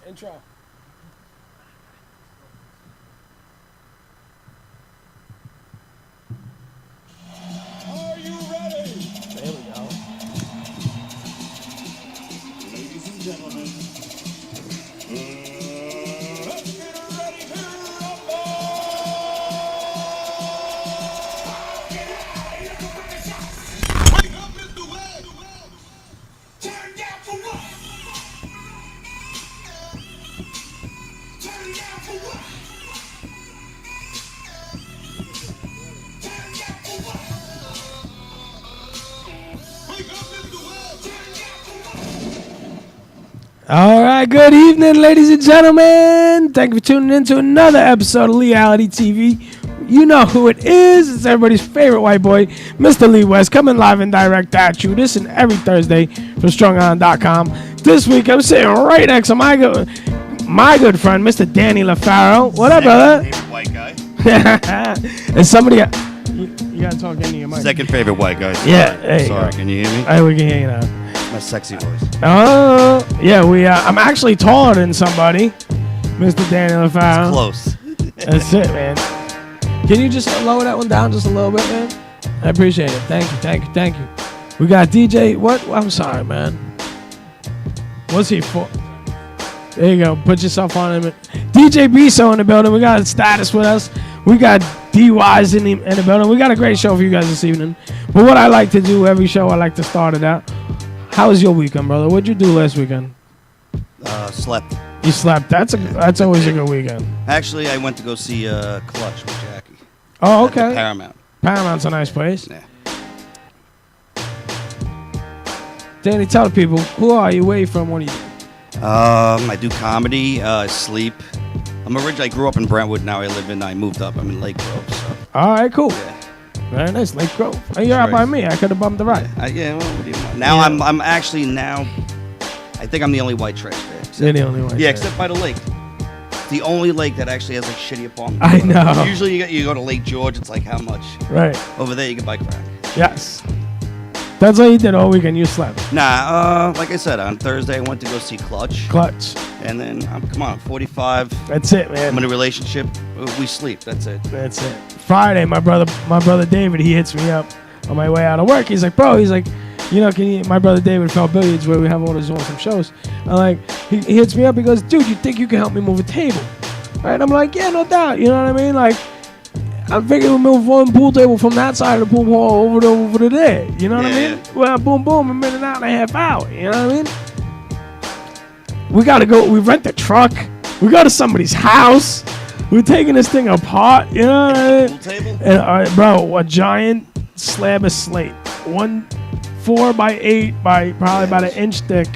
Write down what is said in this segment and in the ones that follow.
Intro. Are you ready? There we go. Ladies and gentlemen, let's get ready to rumble! Wake up, Mr. Webb! Turn down for what? Turn down for what? Turn down for what? Wake up, Mr. Webb! Turn down for what? All right, good evening, ladies and gentlemen. Thank you for tuning in to another episode of Leigh-Ality TV. You know who it is. It's everybody's favorite white boy, Mr. Lee West, coming live and direct at you. This and every Thursday from StrongOn.com. This week, I'm sitting right next to my good friend, Mr. Danny Lofaro. What up, brother? Favorite white guy. And somebody, you gotta talk into your mic. Second favorite white guy. Yeah, there you Sorry, go. can you hear me? All right, we can hear you now. My sexy voice. Oh, yeah, I'm actually taller than somebody, Mr. Danny Lofaro. Close. That's it, man. Can you just lower that one down just a little bit, man? I appreciate it. Thank you. We got DJ, what? I'm sorry, man. What's he for? There you go. Put yourself on him. DJ Biso in the building. We got Status with us. We got DYs in the building. We got a great show for you guys this evening. But what I like to do every show, I like to start it out. How was your weekend, brother? What'd you do last weekend? Slept. You slept. That's always a good weekend. Actually, I went to go see Clutch with Jackie. Oh, At the okay. Paramount. Paramount's a nice place. Yeah. Danny, tell the people, who are you? Where you from? What do you do? I do comedy. Sleep. I grew up in Brentwood. Now I moved up. I'm in Lake Grove. So. All right, cool. Yeah. Very nice. Lake Grove. Oh, you're out by me. I could have bumped the ride. Yeah. Well, what do you want? Now Yeah. I'm actually now. I think I'm the only white trash there. You're the only one. Yeah, except by the lake. It's the only lake that actually has like shitty apartments. I know. Usually you go to Lake George. It's like how much? Right. Over there you can buy crack. Yes. That's all you did all weekend. You slept. Nah, like I said, on Thursday I went to go see Clutch. And then, come on, 45. That's it, man. I'm in a relationship. We sleep. That's it. That's it. Friday, my brother David, he hits me up on my way out of work. He's like, you know, my brother David Fell Billiards, where we have all those awesome shows. I'm like, he hits me up. He goes, dude, you think you can help me move a table? Right? I'm like, yeah, no doubt. You know what I mean? Like, I'm figuring we'll move one pool table from that side of the pool hall over to there. You know what I mean? Yeah. Well, boom, boom, a minute and a half hour. You know what I mean? We got to go. We rent the truck. We go to somebody's house. We're taking this thing apart. You know what I mean? Pool table? And, bro, a giant slab of slate. 1 4x8 by probably about an inch thick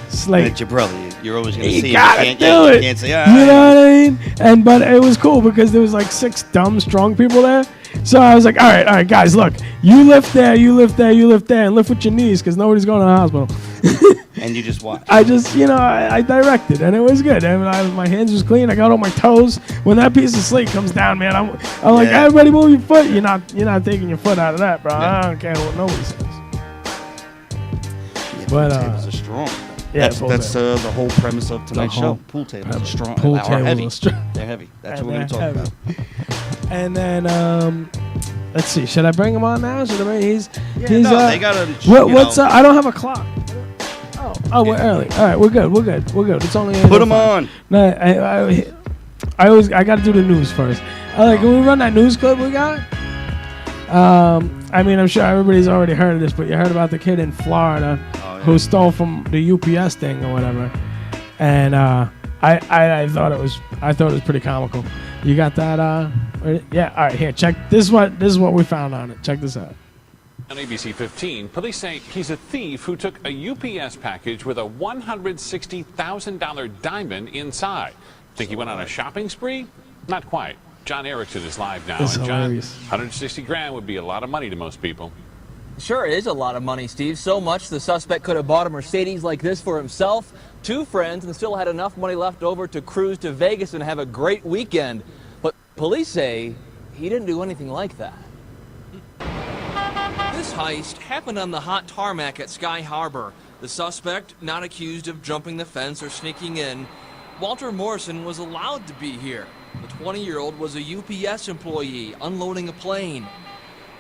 slate. It's your brother. You're always going to see him. You gotta You do it. can't say, You know what I mean? But it was cool because there was like 6 dumb, strong people there. So I was like, all right, guys, look. You lift there, and lift with your knees because nobody's going to the hospital. And you just watch. I just, I directed, and it was good. I mean, my hands was clean. I got on my toes. When that piece of slate comes down, man, I'm like, everybody move your foot. You're not taking your foot out of that, bro. Yeah. I don't care what nobody says. Yeah, But, pool tables are strong. Yeah, That's the whole premise of tonight's show. Pool tables are strong. Pool Are tables heavy. are strong. They're heavy. That's And what we're going to they're talk about. And then, let's see. Should I bring him on now? Should I bring? He's They got to. What's I don't have a clock. Oh, we're early. All right, we're good. It's only 8:05. Put them on. No, I got to do the news first. Can we run that news clip we got? I mean, I'm sure everybody's already heard of this, but you heard about the kid in Florida who stole from the UPS thing or whatever. And I thought it was pretty comical. You got that? Yeah. All right, here. Check this. This is what we found on it. Check this out. On ABC 15, police say he's a thief who took a UPS package with a $160,000 diamond inside. Think he went on a shopping spree? Not quite. John Erickson is live now. That's and John, hilarious. 160 grand would be a lot of money to most people. Sure is a lot of money, Steve. So much the suspect could have bought a Mercedes like this for himself, 2 friends, and still had enough money left over to cruise to Vegas and have a great weekend. But police say he didn't do anything like that. This heist happened on the hot tarmac at Sky Harbor. The suspect, not accused of jumping the fence or sneaking in, Walter Morrison was allowed to be here. The 20-year-old was a UPS employee unloading a plane.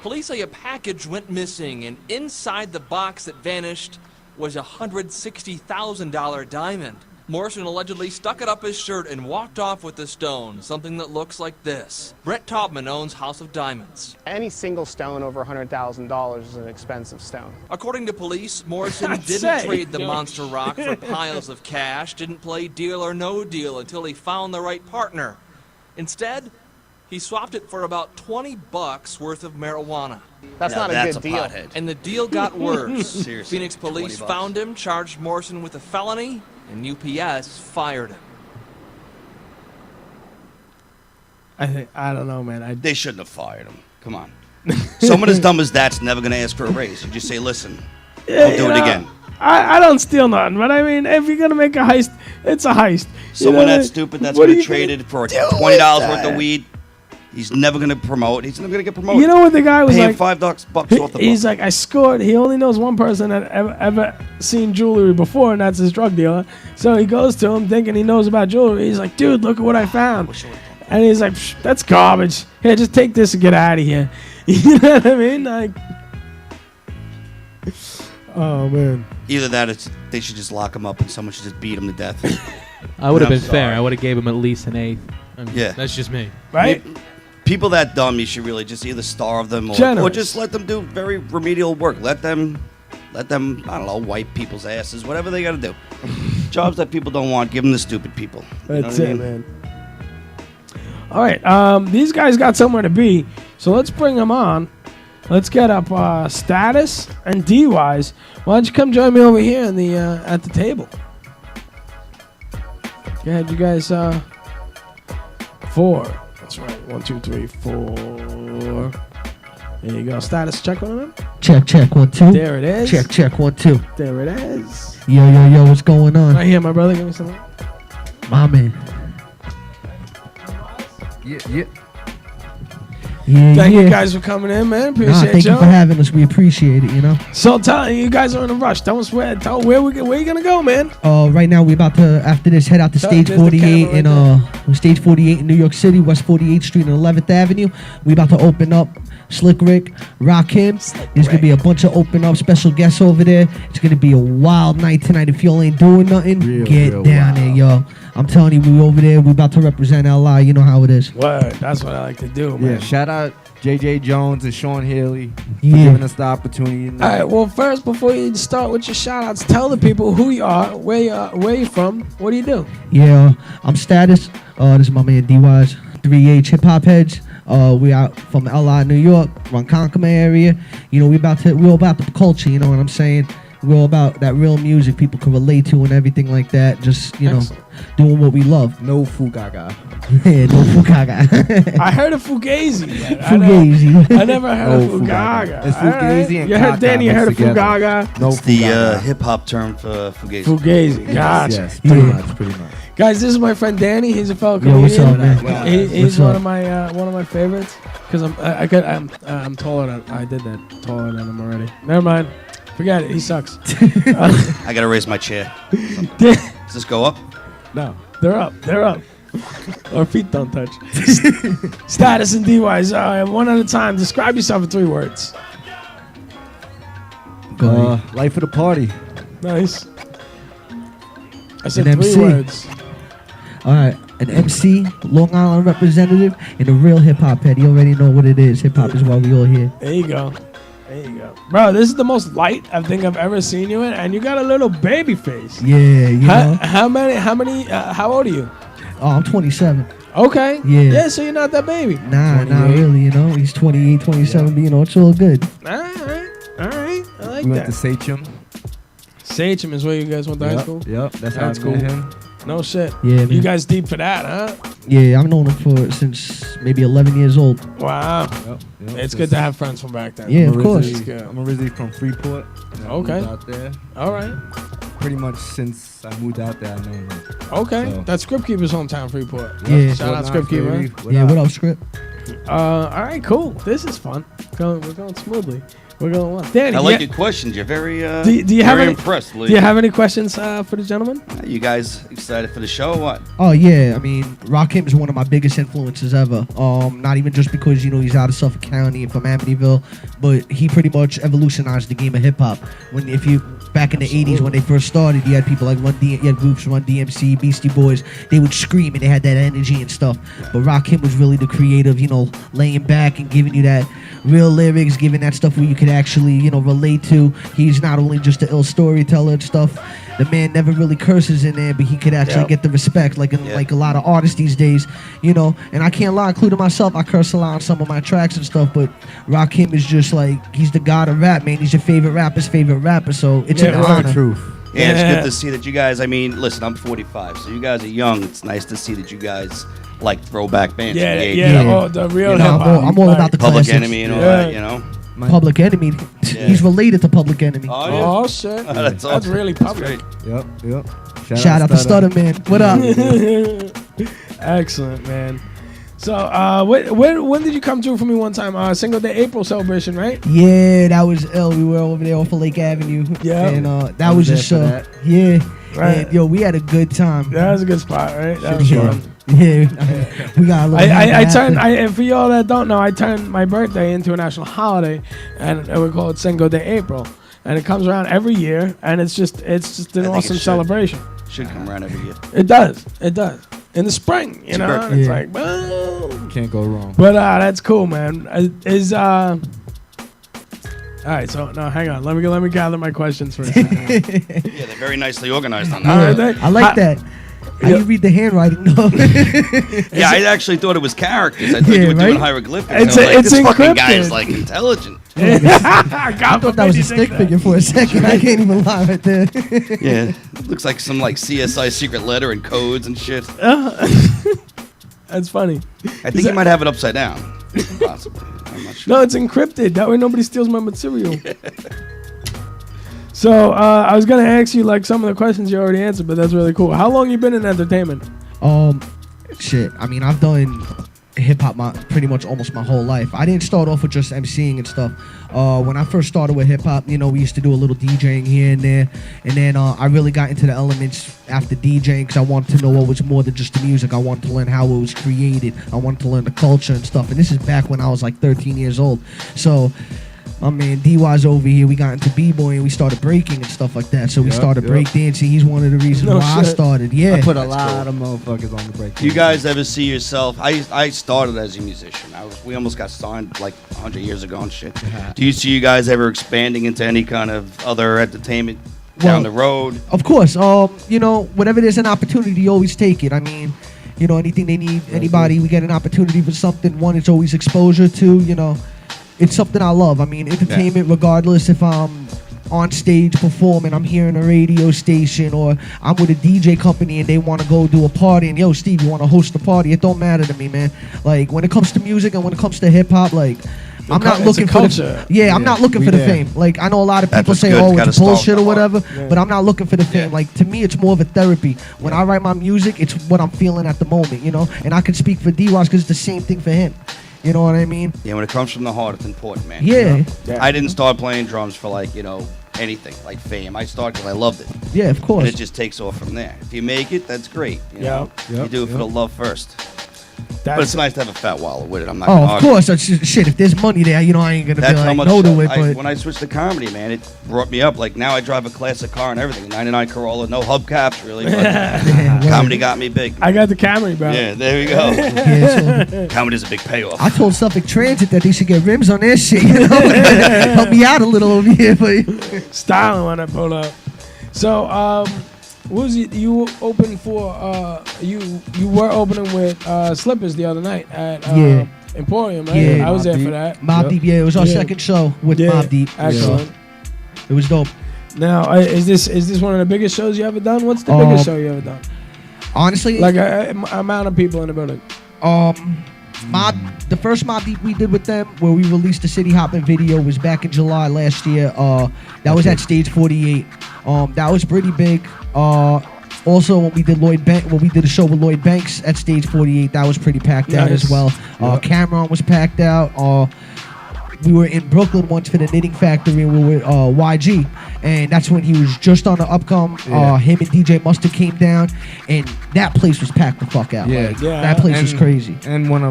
Police say a package went missing, and inside the box that vanished was a $160,000 diamond. Morrison allegedly stuck it up his shirt and walked off with the stone, something that looks like this. Brett Taubman owns House of Diamonds. Any single stone over $100,000 is an expensive stone. According to police, Morrison didn't trade the monster rock for piles of cash, didn't play deal or no deal until he found the right partner. Instead, he swapped it for about $20 worth of marijuana. That's Now not a that's good deal. pothead. And the deal got worse. Seriously, Phoenix police $20. found him, charged Morrison with a felony, and UPS fired him. I don't know, man. They shouldn't have fired him. Come on. Someone as dumb as that's never going to ask for a raise. You just say, listen, I'll do it again. I don't steal nothing, but I mean, if you're gonna make a heist, it's a heist. Someone You know, that's stupid that's what going are to you trade gonna it for do $20 with worth that? of weed. He's never going to promote. He's never going to get promoted. You know what the guy was Pay him like? $5 off the He's book. like, I scored. He only knows one person that ever seen jewelry before, and that's his drug dealer. So he goes to him thinking he knows about jewelry. He's like, dude, look at what I found. And he's like, psh, that's garbage. Here, just take this and get out of here. You know what I mean? Like, oh man. Either that, or they should just lock him up and someone should just beat him to death. I would have I'm been fair. sorry. I would have gave him at least an eighth. I mean, Yeah. That's just me. Right? People that dumb, you should really just either starve them or Generous. just let them do very remedial work. Let them, I don't know, wipe people's asses, whatever they got to do. Jobs that people don't want, give them to stupid people. You know That's what I it, mean? man. All right, these guys got somewhere to be, so let's bring them on. Let's get up Status and D-Wise. Why don't you come join me over here in the at the table? Go ahead, you guys. 4. That's right. 1, 2, 3, 4. There you go. Status, check one of them. Check, 1, 2. There it is. Check, 1, 2. There it is. Yo, what's going on? Right here, my brother. Give me some. My man. Yeah. Thank you guys for coming in, man. Appreciate Thank you y'all. for having us. We appreciate it, you know. So tell you guys are in a rush. Tell us where you gonna go, man. Right now we about to, after this, head out to Stage There's the 48 camera in Stage 48 in New York City, West 48th Street and 11th Avenue. We about to open up Slick Rick, Rakim. There's gonna be a bunch of open up special guests over there. It's gonna be a wild night tonight. If y'all ain't doing nothing, get down there, yo. I'm telling you, we over there. We about to represent LI. You know how it is. Word. That's what I like to do, man. Yeah, shout out JJ Jones and Sean Haley for Yeah. giving us the opportunity. All right. Well, first, before you start with your shout-outs, tell the people who you are, where you from, what do you do? Yeah, I'm Status. This is my man D-Wise, 3H Hip Hop Heads. We out from LI, New York, Ronkonkoma area. You know, we're all about the culture. You know what I'm saying? We're all about that real music people can relate to and everything like that. Just you know, doing what we love. No Fugaga. Yeah, no Fugaga. I heard of Fugazi. but Fugazi. I never heard of No Fugaga. It's Fugazi and You heard Kaka Danny? You heard of mixed together. Fugaga? No It's the Fugaga. hip-hop term for fugazi. Fugazi. Gotcha. Yes, pretty much. Guys, this is my friend Danny. He's a fellow Yo, comedian. what's up, man? He's What's one up? of my favorites because I'm taller than I did that taller than him already. Never mind. Forget it. He sucks. I got to raise my chair. Does this go up? No, they're up. They're up. Our feet don't touch. Status and D-Wise. One at a time. Describe yourself in 3 words. Life of the party. Nice. I said An 3 MC. words. All right, an MC, Long Island representative, and a real hip hop head. You already know what it is. Hip hop is why we all here. There you go. There you go. Bro, this is the most light I think I've ever seen you in, and you got a little baby face. Yeah, you know. How old are you? Oh, I'm 27. Okay. Yeah. Yeah, so you're not that baby. Nah, not really, you know. He's 28, 27, but you know, it's all good. All right. I like We went that. to Sachem. Sachem is where you guys went to high school? Yep, that's how I That's met cool. him. No shit. Yeah, man. You guys deep for that, huh? Yeah, I've known him for since maybe 11 years old. Wow. Yep. It's good to have friends from back then. Yeah, I'm of course. originally- I'm originally from Freeport. and I Okay. moved out there. All right. Pretty much since I moved out there, I know him. Okay. So- That's Script Keeper's hometown, Freeport. Yeah. Shout out Script Keeper. Baby. Yeah, what up, Script? All right, cool. This is fun. We're going smoothly. We're going well. Danny, I like your questions. You're very, do you have very any, impressed, Lee. Do you have any questions for the gentleman? You guys excited for the show or what? Oh yeah, I mean, Rakim is one of my biggest influences ever. Not even just because he's out of Suffolk County and from Amityville, but he pretty much evolutionized the game of hip hop. Back in the 80s when they first started, you had people like you had groups Run DMC, Beastie Boys. They would scream and they had that energy and stuff. But Rakim was really the creative, laying back and giving you that real lyrics, giving that stuff where you could actually, relate to. He's not only just an ill storyteller and stuff. The man never really curses in there, but he could actually get the respect, like a lot of artists these days, And I can't lie, including myself, I curse a lot on some of my tracks and stuff. But Rakim is just like, he's the god of rap, man. He's your favorite rapper's favorite rapper, so it's an honor. Truth. Yeah, it's good to see that you guys. I mean, listen, I'm 45, so you guys are young. It's nice to see that you guys like throwback bands. Yeah, from the yeah. 80s. Oh, the real You know, hip hop. I'm all about the Public classics. Enemy and all that, Public Enemy. He's related to Public Enemy. Oh, yeah. Oh shit, That's awesome. really public. Yep. Shout out to Stutter Man. What up? Excellent, man. So, when did you come through for me one time? Single Day April celebration, right? Yeah, that was ill. We were over there off of Lake Avenue. Yeah. And that was just yeah. Right. And, yo, we had a good time. That was a good spot, right? That was Yeah. fun. Yeah, we got a little. I turned. And for y'all that don't know, I turned my birthday into a national holiday, and we call it Single Day April, and it comes around every year, and it's just an awesome celebration. Should come around every year. It does. In the spring, and it's Yeah. like, boom. Can't go wrong. But that's cool, man. All right, so no, hang on. Let me gather my questions for a second. Yeah, they're very nicely organized on that. I like that. How you read the handwriting, though? Yeah, I actually thought it was characters. I thought you were doing right? hieroglyphics. It's this fucking guy encrypted. is like intelligent. I thought that was a stick figure for a second. I can't even lie right there. Yeah, looks like some like CSI secret letter and codes and shit. That's funny. I think you might have it upside down. Possibly. I'm not sure. No, it's encrypted. That way nobody steals my material. So I was gonna ask you like some of the questions you already answered, but that's really cool. How long you been in entertainment? Shit. I mean, I've done hip hop pretty much almost my whole life. I didn't start off with just MCing and stuff. When I first started with hip hop, we used to do a little DJing here and there, and then I really got into the elements after DJing because I wanted to know what was more than just the music. I wanted to learn how it was created. I wanted to learn the culture and stuff. And this is back when I was like 13 years old. So. My man DY's over here. We got into b-boy and we started breaking and stuff like that. So we started breakdancing. He's one of the reasons why I started. Yeah, I put a lot of motherfuckers on the break. Do you guys ever see yourself? I started as a musician. We almost got signed like 100 years ago and shit. Do you see you guys ever expanding into any kind of other entertainment down the road? Of course. Whenever there's an opportunity, you always take it. I mean, anything they need, anybody, we get an opportunity for something. One, it's always exposure. Two, it's something I love. I mean, entertainment, regardless if I'm on stage performing, I'm hearing a radio station, or I'm with a DJ company and they want to go do a party, and yo, Steve, you want to host a party? It don't matter to me, man. Like, when it comes to music and when it comes to hip hop, like, I'm not looking for culture. I'm not looking for the fame. Like, I know a lot of people say, oh, it's bullshit or whatever, but I'm not looking for the fame. Like, to me, it's more of a therapy. When I write my music, it's what I'm feeling at the moment, and I can speak for D-Ross because it's the same thing for him. You know what I mean? Yeah, when it comes from the heart, it's important, man. Yeah. I didn't start playing drums for like, anything, like fame. I started because I loved it. Yeah, of course. And it just takes off from there. If you make it, that's great. You know? You do it for the love first. But it's nice to have a fat wallet with it. I'm not gonna of argue. course. That's shit. If there's money there, I ain't gonna That's be how like much no to it. But when I switched to comedy, man, it brought me up. Like now I drive a classic car and everything. 99 Corolla, no hubcaps really. But comedy got me big. I got the Camry, bro. Yeah, there we go. yeah, Comedy's a big payoff. I told Suffolk Transit that they should get rims on their shit. Help me out a little over here, but Styling when I pull up. So, what was it? You opened for you were opening with Slippers the other night at Emporium, right? Yeah. I was there for that. Mobb Deep. Yeah, it was our second show with Mobb Deep. Excellent. It was dope. Now, is this one of the biggest shows you ever done? What's the biggest show you ever done? Honestly, like amount of people in the building. The first Mobb Deep we did with them, where we released the City Hoppin' video, was back in July last year. That was at Stage 48. That was pretty big. Also, when we did a show with Lloyd Banks at Stage 48, that was pretty packed out as well. Cameron was packed out. we were in Brooklyn once for the Knitting Factory, and we were with YG, and that's when he was just on the upcome. Him and DJ Mustard came down, and that place was packed the fuck out. Yeah. Like, that place was crazy. And one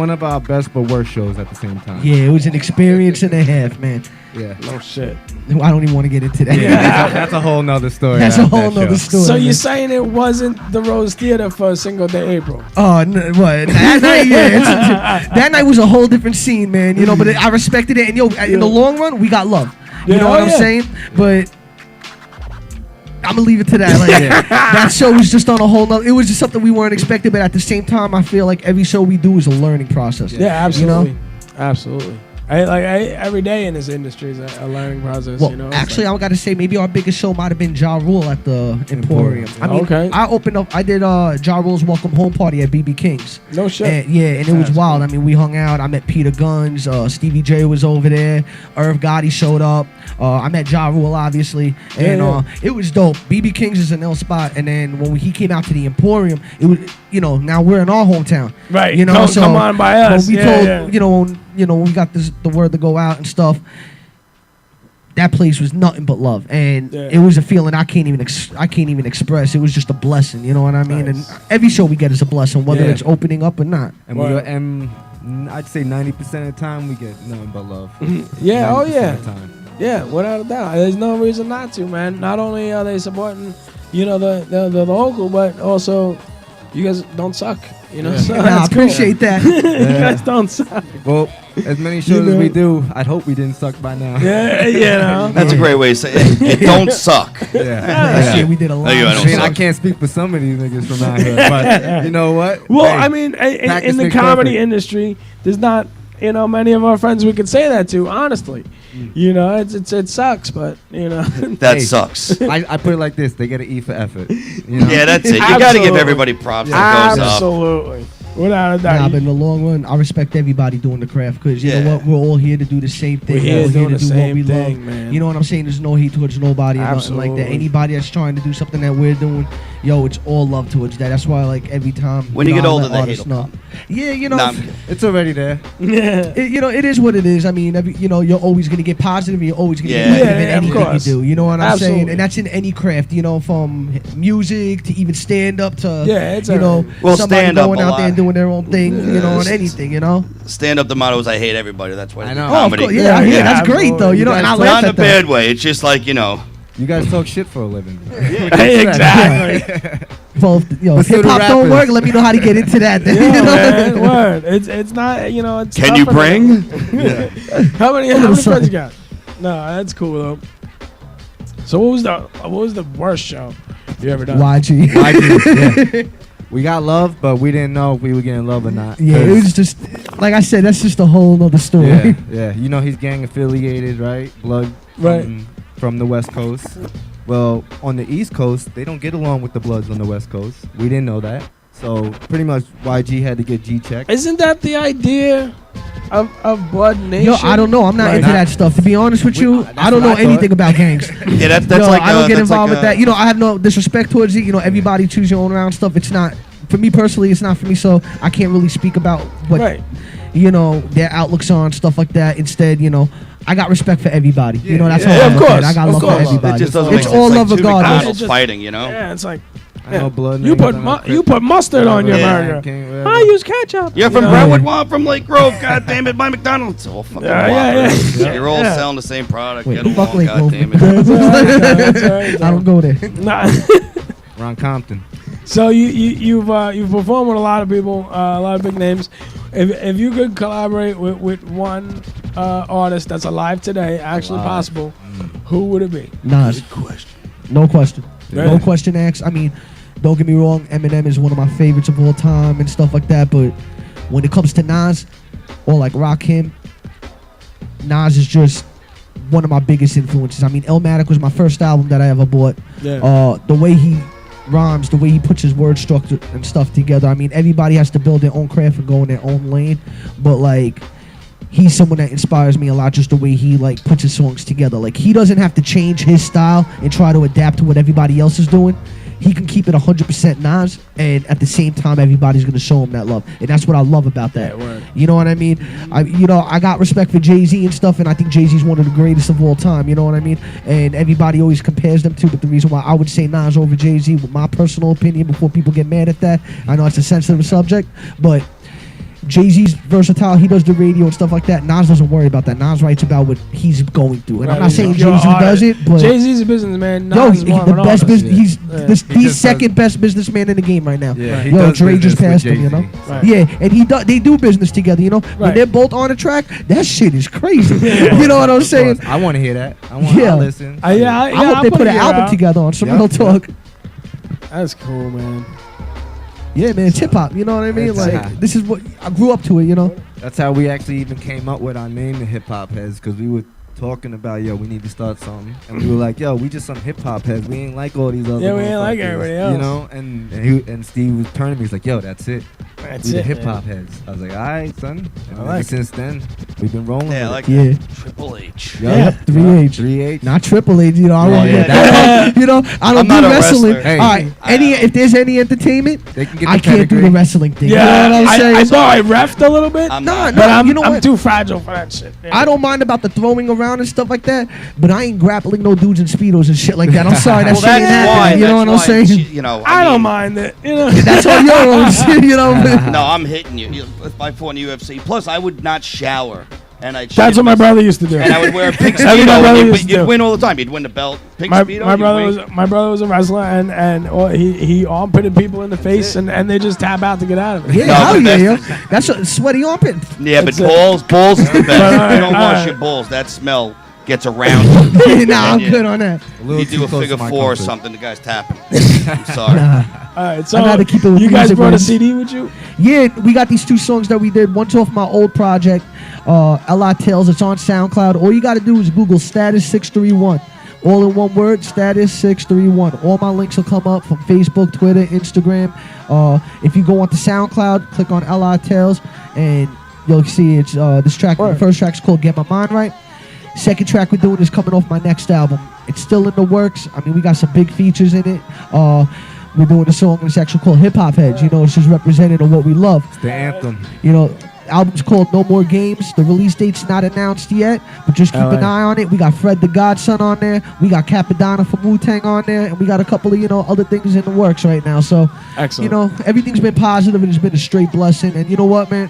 of our best but worst shows at the same time. Yeah, it was an experience and a half, man. Yeah. No shit. I don't even want to get into that. That's a whole nother story. That's a whole nother story. So man. you're saying it wasn't the Rose Theater for Single Day April? Oh, no, what? That night, yeah. That night was a whole different scene, man. You know, but I respected it. And, in the long run, we got love. You know what I'm saying? But I'm going to leave it to that. Like, that show was just on a whole nother. It was just something we weren't expecting. But at the same time, I feel like every show we do is a learning process. Yeah, absolutely. You know? Absolutely. Every day in this industry is a learning process. Well, you know, actually, I got to say, maybe our biggest show might have been Ja Rule at the Emporium. I mean, Okay. I opened up. I did Ja Rule's Welcome Home Party at BB King's. No shit. And, and it was wild. I mean, we hung out. I met Peter Guns. Stevie J was over there. Irv Gotti showed up. I met Ja Rule, obviously. And it was dope. BB King's is an ill spot. And then when he came out to the Emporium, it was, now we're in our hometown. Right. You know, Come on by us. When we told, when we got the word to go out and stuff, that place was nothing but love, and it was a feeling I can't even express. It was just a blessing, you know what I mean? Nice. And every show we get is a blessing, whether it's opening up or not. And I'd say 90% of the time we get nothing but love. Yeah, 90% of the time. Yeah, without a doubt. There's no reason not to, man. Not only are they supporting, the local, but also you guys don't suck. So I appreciate that. You guys don't suck. Well, as many shows as we do, I'd hope we didn't suck by now. Yeah, That's a great way to say it. You don't suck. Shit, we did a lot. I can't speak for some of these niggas from out here, but you know what? Well, Hey, I mean, in the makes comedy perfect. industry, there's not, many of our friends we could say that to, honestly. It sucks, but, That sucks. I put it like this: they get an E for effort. Yeah, that's it. You got to give everybody props that goes up. Absolutely. Without a doubt. Nah, but in the long run, I respect everybody doing the craft because you know what? We're all here to do the same thing. We're here all doing to the do same what we thing, love. man. You know what I'm saying? There's no hate towards nobody or nothing like that. Absolutely. Anybody that's trying to do something that we're doing, it's all love towards that. That's why, every time When you get I older, let the hate artists will know. come. Yeah, Nah, I'm kidding. It's already there. Yeah. it is what it is. I mean, you're always gonna get positive. And you're always gonna get Yeah. negative in Yeah, of anything you course. do. You know what I'm saying? Absolutely. And that's in any craft. From music to even stand up to it's somebody Well, stand up going a out there lot. and doing their own thing. On anything. Stand up, the motto is I hate everybody. That's why I I know. do Oh, of comedy. course. Yeah, I hear that's great though. You And I guys laugh Not in at a that. bad way. It's just like, You guys talk shit for a living. Exactly. Well, But so hip do hop don't rappers. work. Let me know how to get into that. Then. Yeah, man, word. It's not, it's can you tougher bring? How many friends you got? No, that's cool though. So what was the worst show you ever done? YG. Yeah. We got love, but we didn't know if we were getting love or not. Yeah, it was just like I said. That's just a whole nother story. Yeah. He's gang affiliated, right? Blood from the West Coast. Well, on the East Coast, they don't get along with the Bloods on the West Coast. We didn't know that. So pretty much YG had to get G checked. Isn't that the idea of Blood Nation? I don't know. I'm not into that stuff. To be honest with you, I don't know what I anything thought. about gangs. Yeah, that's like I don't get that's involved like with that. I have no disrespect towards it. Everybody choose your own around stuff. It's not for me personally. It's not for me. So I can't really speak about what their outlooks on stuff like that. Instead, I got respect for everybody. That's all. of I'm looking at. course, I got of love for course. everybody. It just doesn't It's make all sense. love Like two regardless. McDonald's fighting, Yeah, it's like I know blood. you niggas, you put mustard on your Yeah. burger. I use ketchup. You're from Brentwood, well, I'm from Lake Grove. God damn it, my McDonald's. Oh, fucking Whoppers. You're all selling the same product. Wait, Get fuck along, Lake God Grove. damn it. I don't go there. Nah. Ron Compton. So you've performed with a lot of people, a lot of big names. If you could collaborate with one artist that's alive today, actually possible, who would it be? Nas. No question. No question asked. I mean, don't get me wrong, Eminem is one of my favorites of all time and stuff like that, but when it comes to Nas or like Rakim, Nas is just one of my biggest influences. I mean, Illmatic was my first album that I ever bought. Yeah. The way he rhymes, the way he puts his word structure and stuff together. I mean, everybody has to build their own craft and go in their own lane, but like, he's someone that inspires me a lot, just the way he like puts his songs together. Like, he doesn't have to change his style and try to adapt to what everybody else is doing. he can keep it 100% Nas, and at the same time, everybody's gonna show him that love, and that's what I love about that. You know what I mean? I got respect for Jay-Z and stuff, and I think Jay-Z's one of the greatest of all time. You know what I mean? And everybody always compares them to, but the reason why I would say Nas over Jay-Z, with my personal opinion, before people get mad at that, I know it's a sensitive subject, but Jay-Z's versatile. He does the radio and stuff like that. Nas doesn't worry about that. Nas writes about what he's going through. And I'm not saying Jay-Z does it, but Jay-Z's a businessman. Yo, Nas he's is more of the an best artist. business. He's the just second best businessman in the game right now. Yeah, he Yo, does Dre just business passed with him, you know. Jay-Z. Right. Yeah, and they do business together, you know. When Right. they're both on the track, that shit is crazy. You know what I'm saying? I want to hear that. I want Yeah. to listen. I hope they put an album together on some real talk. That's cool, man. Yeah, man, it's hip hop. You know what I mean? Like, this is what I grew up to it. You know. That's how we actually even came up with our name, the Hip Hop Heads, because we were talking about, yo, we need to start something, and we were like, yo, we just some hip hop heads. We ain't like all these other. Yeah, we ain't like motherfuckers, everybody else. You know, and Steve was turning to me. He's like, yo, that's it. That's we the it, hip man. hop heads. I was like, all right, son. And I ever like since then, we've been rolling. Yeah, I with like it. Yeah. that. Triple H. Yeah, 3H. 3H. Not Triple H, you know. I Yeah, won't yeah, get you know, I don't I'm do not a wrestling. wrestler. Hey. All right, if there's any entertainment, They can get I the can't do pedigree. the wrestling thing. Yeah, you know what I'm saying? I know I reffed a little bit, I'm Nah, not. nah. but I'm, you know I'm what? too fragile for that shit. Yeah. I don't mind about the throwing around and stuff like that, but I ain't grappling no dudes in speedos and shit like that. I'm sorry, that Well, shit ain't that's why. happening. You know what I'm that's why, saying? You know, I don't mean, mind it. You know. That's all your own shit, you know. No, I'm hitting you. If I fought in UFC. Plus, I would not shower, and I. That's what my brother used to do. And I would wear a pink That's what my speedo. brother and used to you'd do. win all the time. You'd win the belt. Pink My speedo. my brother was a wrestler, and he armpitted people in the face, and they just tap out to get out of it. Yeah, No, hell but yeah, yo. that's- That's a sweaty armpit. Yeah, but That's it. balls is the best. Alright, You don't wash alright. your balls. That smell gets around. Nah, I'm Yeah. good on that. You do a close figure to my four or comfort. something, the guy's tapping. I'm sorry. All right, so I gotta keep it with you guys music, brought a man. CD with you? Yeah, we got these two songs that we did. One's off my old project, LI Tales. It's on SoundCloud. All you got to do is Google Status 631. All in one word, Status 631. All my links will come up from Facebook, Twitter, Instagram. If you go onto SoundCloud, click on LI Tales, and you'll see it's this track. The first track's called Get My Mind Right. Second track we're doing is coming off my next album. It's still in the works. I mean, we got some big features in it. We're doing a song that's actually called Hip Hop Heads. You know, it's just representative of what we love. It's the anthem. You know, album's called No More Games. The release date's not announced yet, but just keep an eye on it. We got Fred the Godson on there. We got Capadonna from Wu-Tang on there, and we got a couple of, other things in the works right now. So, Excellent. everything's been positive, and it's been a straight blessing. And you know what, man?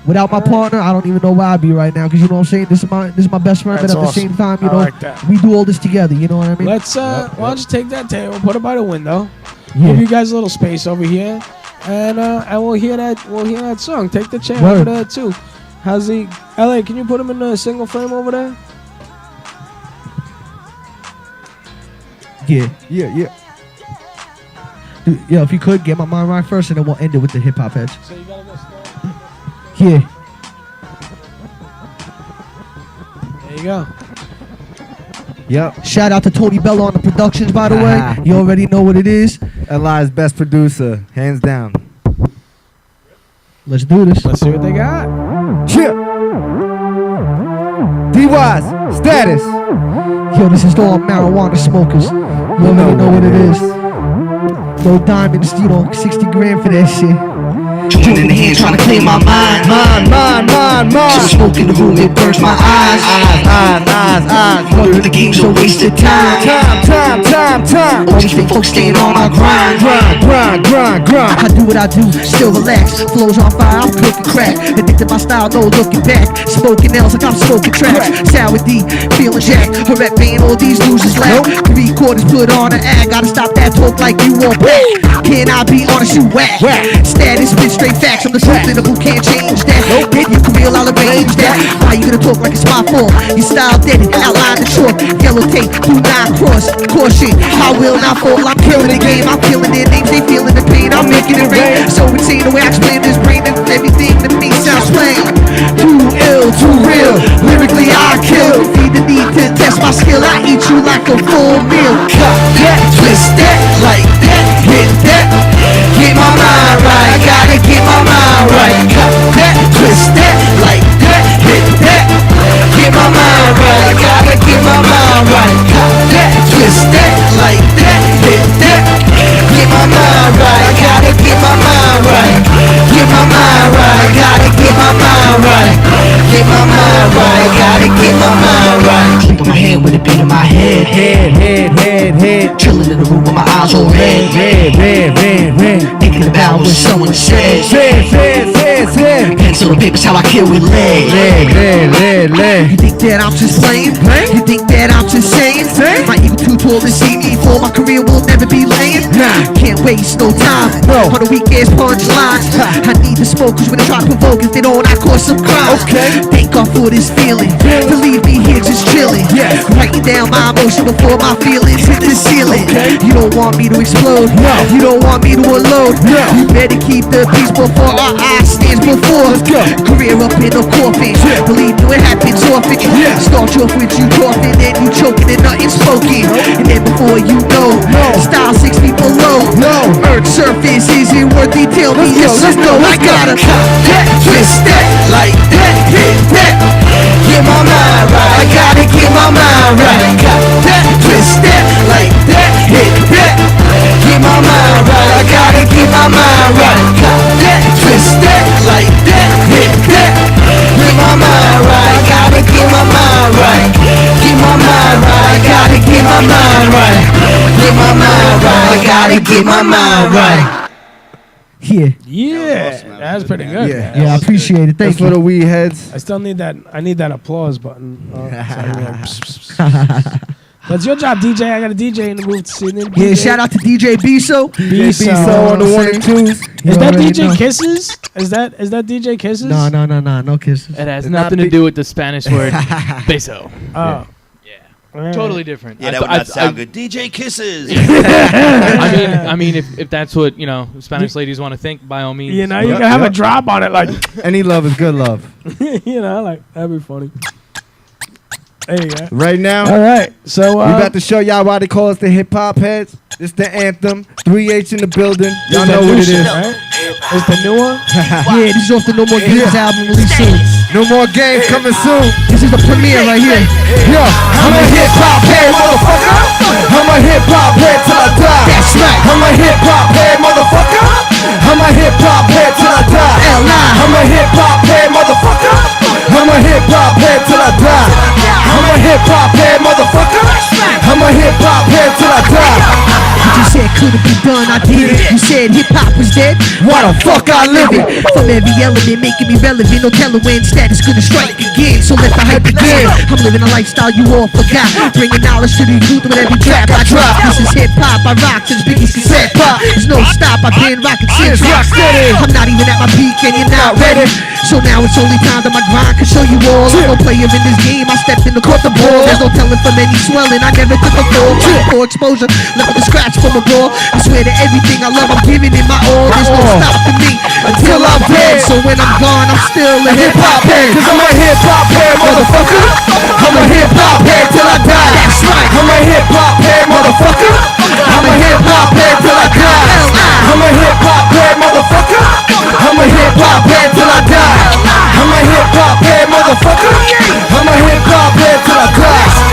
Without my partner, I don't even know where I'd be right now. Because you know what I'm saying? This is my best friend, That's but at awesome. the same time, I like that. we do all this together. You know what I mean? Let's why don't you take that table, put it by the window, Yeah. give you guys a little space over here, and we'll hear that song. Take the chair Word. over there too. How's the LA? Can you put him in a single frame over there? Yeah. Dude, yeah, if you could, Get My Mind Right first, and then we'll end it with the Hip Hop Heads. So you gotta go slow. Yeah. There you go. Yep. Shout out to Tony Bella on the productions, by the way. You already know what it is. LI's best producer, hands down. Let's do this. Let's see what they got. Chip. D-Wise, Status. Yo, this is all marijuana smokers. You already know what it is. No diamonds, 60 grand for that shit. Joint in the hand, trying to clear my mind. Just smoke in the room, it burns my eyes. Going through the game's a waste of time. Always been folks staying on my grind. I do what I do, still relax. Flows on fire, I'm cooking crack. Addicted my style, no looking back. Smoking L's like I'm smoking tracks. Sour D, feeling jack. Her rep band, all these losers laugh. 3 quarters put on an act. Gotta stop that talk like you want back. Can I be honest, you whack? Status, spit straight facts. I'm the truth and the who can't change that. Then you can real, I'll arrange that. Why you gonna talk like it's my fault? Your style dead, outline the chalk. Yellow tape, do not cross. Caution, I will not fall. I'm killing the game, I'm killing their names. They feeling the pain, I'm making it rain. So insane the way I explain this brain and everything to me sounds plain. Too ill, too real. Lyrically I kill. Feed the need to test my skill. I eat you like a full meal. Cut that, twist that, like that, hit that. Get my mind right, gotta get my mind right. Cut that, twist that, like that, hit that. Get my mind right, gotta get my mind right. Cut that, twist that, like that, hit that. room with my eyes all red. Thinking about what someone said. Pencil to paper's how I kill with lead. You think that I'm just playing? You think that I'm just saying? My ego too tall to see me for my career will never be laying. Can't waste no time on the weak ass punchlines. I need the smoke cause when I try to provoke, if they don't, I cause some crime. Thank God for this feeling. To leave me here just chilling. Writing down my emotion before my feelings hit the ceiling. You don't want me to explode. You don't want me to unload. You better keep the peace before our eyes stands before. Career up in a coffin. Believe me, it happens often. Start you off with you talking, then you choking and nothing spoken. And then before you know, style 6 feet below. Earth surface, is it worthy? Tell me yes or no. I gotta cop that, twist that, like that, hit that. Get my mind right, I gotta get my mind right. Cop that, twist that, like that, hit that. Get my mind right, I gotta get my mind right. Cop that, twist that, like that, hit that. Get my mind right, I gotta get my mind right. Get my mind right, I gotta get my mind right. Get my mind right, I gotta get my mind right. Yeah, that's pretty good. Yeah, I appreciate it. Thank That's for the you. weed heads. I still need that. I need that applause button. That's your job, DJ. I got a DJ in the booth this evening. Yeah, shout out to DJ Biso. Biso on the 1 and 2s. Is that DJ Kisses? Is that DJ Kisses? No kisses. It has nothing to do with the Spanish word beso. Oh. Totally different. Yeah, that would not sound good. DJ Kisses. I mean, if that's what Spanish ladies want to think, by all means. You know, you can have a drop on it, like any love is good love. Like that'd be funny. There you go. Right now. All right, so we about to show y'all why they call us the hip hop heads. This the anthem. 3H in the building. Y'all know what it is, right? It's the new one. Yeah, this is off the No More Games album released soon. No More Games coming soon. This is the premiere right here. Yo, I'm a hip hop head, motherfucker. I'm a hip hop head till I die. That's right. I'm a hip hop head, motherfucker. I'm a hip hop head till I die. I'm a hip hop head, motherfucker. I'm a hip hop head till I die. I'm a hip hop head, motherfucker. I'm a hip hop head till I die. You said couldn't be done, I did it. You said hip hop was dead. Why the fuck I live it? From every element making me relevant. No telling when status gonna strike again. So let the hype begin. I'm living a lifestyle you all forgot. Bringing knowledge to the youth with every track I drop. This is hip hop, I rock since Biggie's cassette pop. There's no stop, I've been rocking since rock steady. I'm not even at my peak and you're not ready. So now it's only time that my grind can show you all. I'm no player in this game, I stepped in the court the ball. There's no telling from any swelling, I never took a fall. For exposure, left with a scratch from a ball. I swear to everything I love, I'm giving it my all. There's no stopping me until I'm dead. So when I'm gone, I'm still a hip hop head. Cause I'm a hip hop head, motherfucker. I'm a hip hop head till I die. That's right. I'm a hip hop head, motherfucker. I'm a hip hop head till I die. I'm a hip hop head, motherfucker. I'm a hip hop head till I die. I'm a hip hop head, motherfucker. I'm a hip hop head till I die.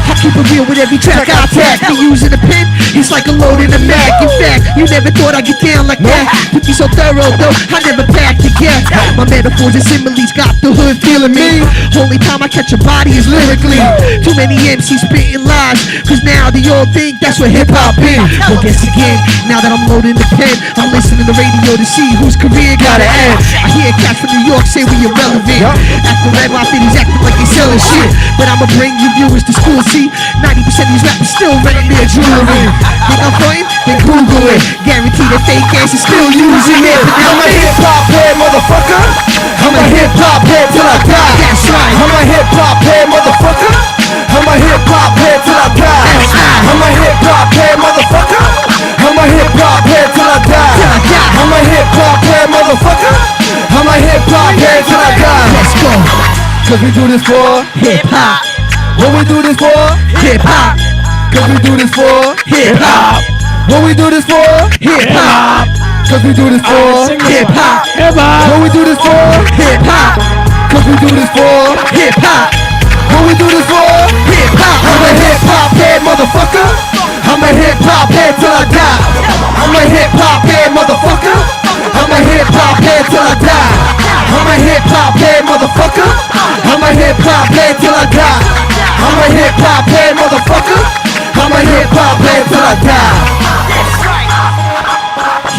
I keep it real with every track I attack. Me using a pen, it's like a load in a mag. In fact, you never thought I'd get down like that. Put me so thorough though, I never packed to get. My metaphors and similes got the hood feeling me. Only time I catch a body is lyrically. Too many MCs spitting lies, cause now they all think that's what hip hop is. Well, guess again, now that I'm loading the pen, I'm listening to radio to see whose career gotta end. I hear cats from New York say we irrelevant. After Red Rock, he's acting like they selling shit. But I'ma bring you viewers to school, see? 90% of these rappers still renting their jewelry. Think I'm frontin'? Then Google it. Guarantee that fake ass is still using it. But I'm a hip hop head, motherfucker. I'm a hip hop head till I die. That's right. I'm a hip hop head, motherfucker. I'm a hip hop head till I die. I'm a hip hop head, motherfucker. I'm a hip hop head till I die. I'm a hip hop head, motherfucker. I'm a hip hop head till I die. Let's go. Cause we do this for hip hop. What we do this for? Hip hop. Cause we do this for hip hop. What we do this for? Hip hop. Cause we do this for hip hop. Hip hop. What we do this for? Hip hop. Cause we do this for hip hop. What we do this for? Hip hop. I'm a hip hop head, motherfucker. I'm a hip hop head till I die. I'm a hip hop head, motherfucker. I'm a hip hop head till I die. I'm a hip hop head, motherfucker. I'm a hip hop head till I die. I'm a hip hop head, motherfucker. I'm a hip hop head till I die.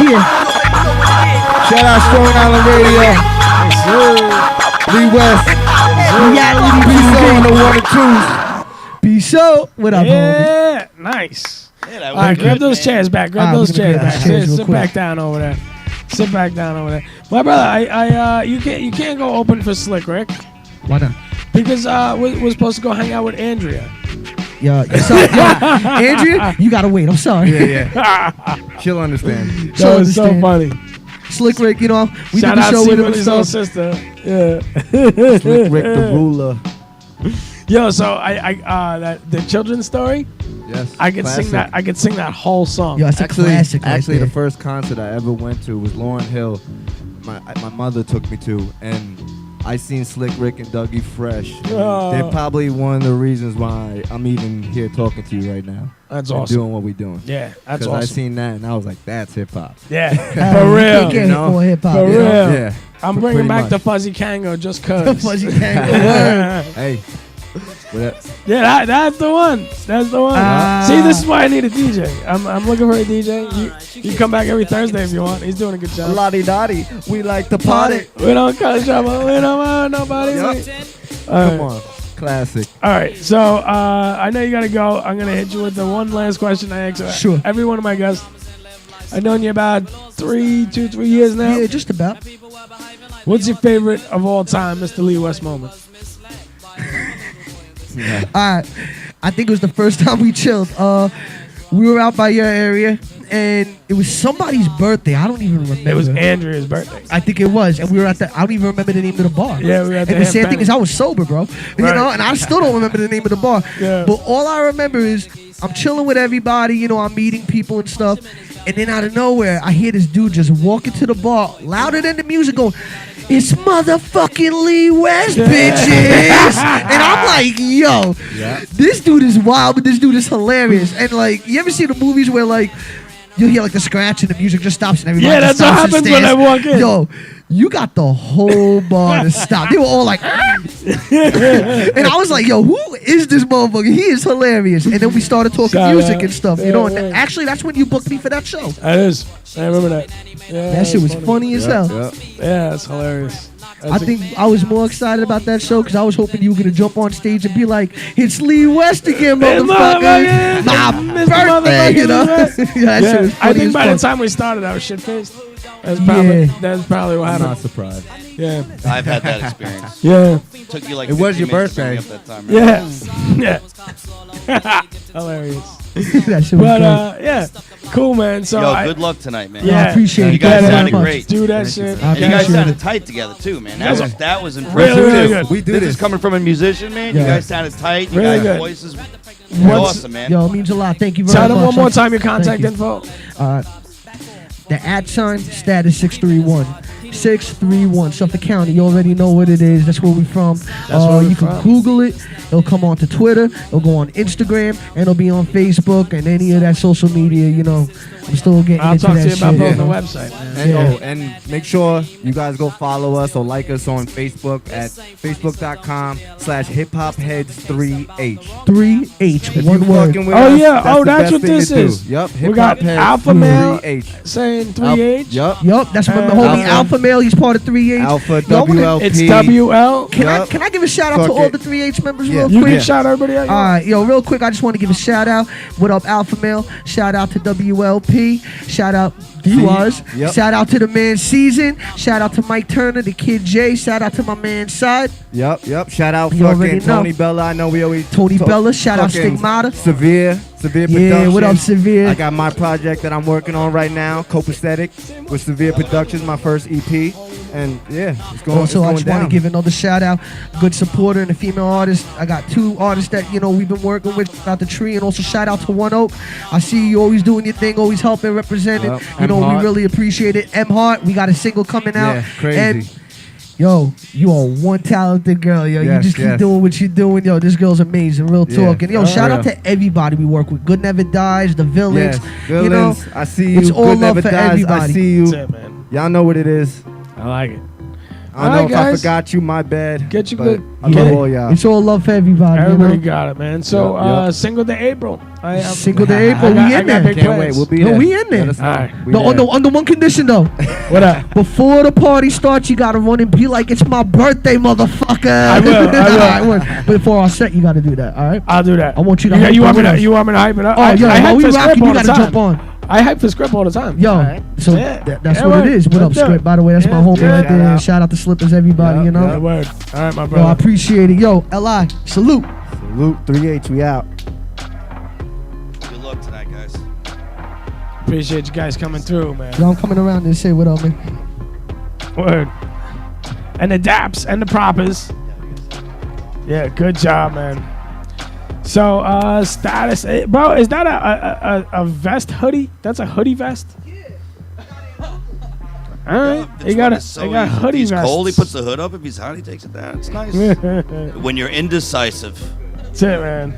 Yeah. Shout out Strong Island Radio. Lee West. Leigh-Ality Peace TV. on the 1 and 2s. Peace out. What up, homie? Yeah, nice. Yeah, that All right, was grab good, those man. chairs back. Grab All right, those we're gonna chairs grab back. those chairs real Sit quick. back down over there. Sit back down over there. My brother, you can't go open for Slick Rick Why not? because we're supposed to go hang out with Andrea. Yeah, Andrea, you gotta wait. I'm sorry. Yeah. She'll understand. That was so understand. funny. Slick Rick, you know, we Shout did the out show C. with him and Willie's own stuff. sister. Yeah. Slick Rick the ruler. Yo, so the children's story. Yes. I could classic. sing that. I could sing that whole song. Yo, it's a classic. Right Actually, there. the first concert I ever went to was Lauryn Hill. My mother took me to, and I seen Slick Rick and Dougie Fresh. And Oh. They're probably one of the reasons why I'm even here talking to you right now. That's and awesome. Doing what we're doing. Yeah, that's Because I awesome. seen that and I was like, that's hip hop. Yeah, You for can't real. get You know? more hip hop. For yeah. real. Yeah. I'm Pretty bringing back much. the Fuzzy Kango just cause. Fuzzy Kango. Hey. What up? Yeah, that's the one. That's the one. See, this is why I need a DJ. I'm looking for a DJ. You come back every Thursday if you want. He's doing a good job. Lottie Dottie, we like to party. We don't cause trouble. We don't want nobody. Yep. All right. Come on. Classic. All right. So I know you gotta go. I'm gonna hit you with the one last question I ask Sure. every one of my guests. I've known you about 3 years now. Yeah, just about. What's your favorite of all time, Mr. Lee West moment? Yeah. All right. I think it was the first time we chilled. We were out by your area, and it was somebody's birthday. I don't even remember. It was Andrea's birthday. I think it was, and we were at the. I don't even remember the name of the bar. Yeah, we were at the And the sad Ham thing is, I was sober, bro. You Right. know, and I still don't remember the name of the bar. Yeah. But all I remember is I'm chilling with everybody. You know, I'm meeting people and stuff, and then out of nowhere, I hear this dude just walk into the bar, louder than the music, going, "It's motherfucking Lee West, bitches!" And I'm like, "Yo, this dude is wild, but this dude is hilarious." And like, you ever see the movies where like you hear like the scratch and the music just stops and everybody Yeah, just that's what stops and happens when stares? I walk in. Yo, you got the whole bar to stop. They were all like, "Ah!" And I was like, "Yo, who is this motherfucker? He is hilarious." And then we started talking Shout music out. and stuff. Yeah, You know, and right. actually, that's when you booked me for that show. That is. I remember that. Yeah, That shit was funny as hell. Yep. Yeah, that's hilarious. I think I was more excited about that show because I was hoping you were gonna jump on stage and be like, "It's Lee West again, motherfucker! motherfucker. My Mr. birthday!" You know? Motherfucker Yeah, that shit was I funny think as by the fuck. time we started, I was shit faced. That's probably what I'm not happened. surprised. Yeah, I've had that experience. yeah, Took you like It was 50 your minutes to bring birthday. me up that time, right? yeah, hilarious. That shit was But great. yeah, cool, man. So Yo, good luck tonight, man. Yeah, I appreciate You it. guys Thank sounded very much. great. do that shit. I And you guys appreciate sounded it. tight together too, man. That's That was impressive really, really too. good. We do This this. is coming from a musician, man. You Yeah. guys sounded tight. You Really guys' good. voices were What's- awesome, man. Yo, it means a lot. Thank you very Tell much. them one more time your contact you. info. The @ status 631. 631 Suffolk County. You already know what it is. That's where we're from. where we're You can from. Google it. It'll come on to Twitter. It'll go on Instagram, and it'll be on Facebook and any of that social media. You know, I'm still getting I'll into talk that to you about shit, building you the know? website, man. And, Yeah. and make sure you guys go follow us or like us on Facebook at facebook.com/hiphopheads3h. 3H, If one you word. fucking with Oh, us, yeah. Oh, the that's best what thing this to do. is. Yup. We got Alpha Male 3H. saying 3H. Yup. Yup, that's my homie Alpha. Alpha Male. He's part of 3H. Alpha Yo, I wanna- WLP. It's WL. Can Yup. I give a shout out to Fuck all it. the 3H members Yeah. real You quick? can shout everybody out. All right, yo, real quick, I just want to give a shout out. What up, Alpha Male? Shout out to WLP. Shout out DURs. Yep. Shout out to the man Season. Shout out to Mike Turner, the Kid J. Shout out to my man Side. Yup. Shout out You already fucking Tony know. Bella. I know we always Tony Bella. Shout out fucking Stigmata. Severe Yeah, Productions. what up, Severe? I got my project that I'm working on right now, Copacetic, with Severe Productions, my first EP. And yeah, it's going, Also, it's I going just want down. to give another shout out. Good supporter and a female artist. I got 2 artists that, you know, we've been working with out the tree. And also shout out to One Oak. I see you always doing your thing, always helping, representing. Yep. You know, M. we Hart. really appreciate it. M Hart, we got a single coming out. Yeah, crazy. And yo, you are one talented girl, yo. You Yes, just keep yes. doing what you're doing, yo. This girl's amazing, real Yeah. talk. And yo, Oh, shout out yeah. to everybody we work with. Good Never Dies, the Villains. Yes, You know, I see you. it's all Good love Never for Dies. everybody. I see you. That's it, man. Y'all know what it is. I like it. I don't know if I forgot you, my bad. Get you but good. I love all y'all. It's all love for everybody. Everybody you know? got it, man. So, Yep. single to April. Single to April. We in there. big Can't plans. wait. We'll be No, there. we in there. Let us know. All right. We No, there. under one condition though. What up? Before the party starts, you gotta run and be like, "It's my birthday, motherfucker." I will. I will. But before our set, you gotta do that. All right. I'll do that. I want you to. You, hype you want up me with to? us. You want me to hype it up? Oh, yo, I while hype we for rocking, Script you all the gotta time. jump on. I hype for Script all the time. Yo, All right. so Yeah. that's Yeah, what word. it is. What up, Let's do it. Script? By the way, that's my Yeah, homie yeah. right there. Shout out. Shout out to Slippers, everybody. Yeah, you know. Yeah, word. All right, my Yo, I brother. appreciate it. Yo, Li, salute. Salute 3H. We out. Good luck tonight, guys. Appreciate you guys coming through, man. Yo, I'm coming around and say what up, man. Word. And the daps and the proppers. Yeah, good job, man. So, status, bro. Is that a vest hoodie? That's a hoodie vest. All right, you got hoodie If he's vests. cold, he puts the hood up. If he's hot, he takes it down. It's nice. When you're indecisive, That's it, man.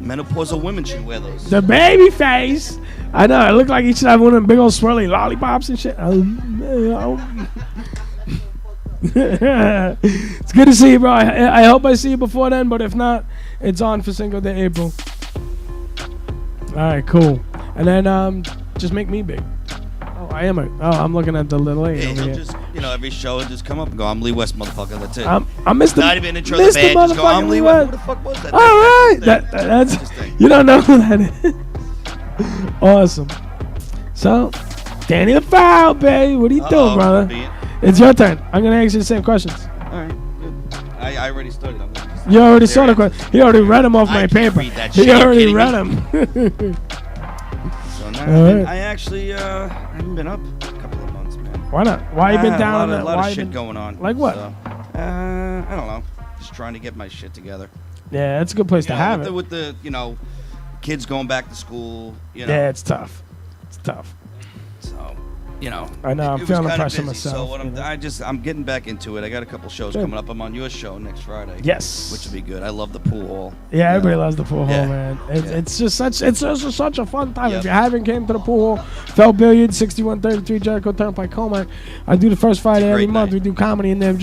menopausal women should wear those. The baby face. I know. It looked like he should have one of them big old swirly lollipops and shit. It's good to see you, bro. I hope I see you before then, but if not, it's on for Cinco de April. All right, cool. And then just make me big. Oh, I am. I'm looking at the little lady Hey, over he'll here. just, every show, he'll just come up and go, I'm Lee West, motherfucker. That's it. I'm Mr. Not even intro the Mr. band, just go, I'm motherfucking Lee West. West. Who the fuck was that? All right, That's that's you don't know who that is. Awesome. So, Danny Lofaro, baby, what are you doing, brother? It's your turn. I'm gonna ask you the same questions. All right, good. I already started. I'm gonna just You already saw the question. He already read them off my can't paper. read that He shit. You already kidding read me? them. So now All right. I actually haven't been up a couple of months, man. Why not? Why you been A down? lot why of you shit been- going on. Like what? So, I don't know. Just trying to get my shit together. Yeah, that's a good place to have it. With the kids going back to school. Yeah, it's tough. It's tough. So, I know. I'm it was feeling the kinda pressure busy. myself. So what I'm getting back into it. I got a couple shows Good. coming up. I'm on your show next Friday. Yes. Which will be good. I love the pool hall. Yeah, everybody loves the pool hall, Yeah. man. It's, Yeah. it's just such a fun time. Yep. If you haven't came to the pool hall, Felt Billiard, 6133 Jericho Turnpike, Comac. I do the first Friday every great month. night. We do comedy, and then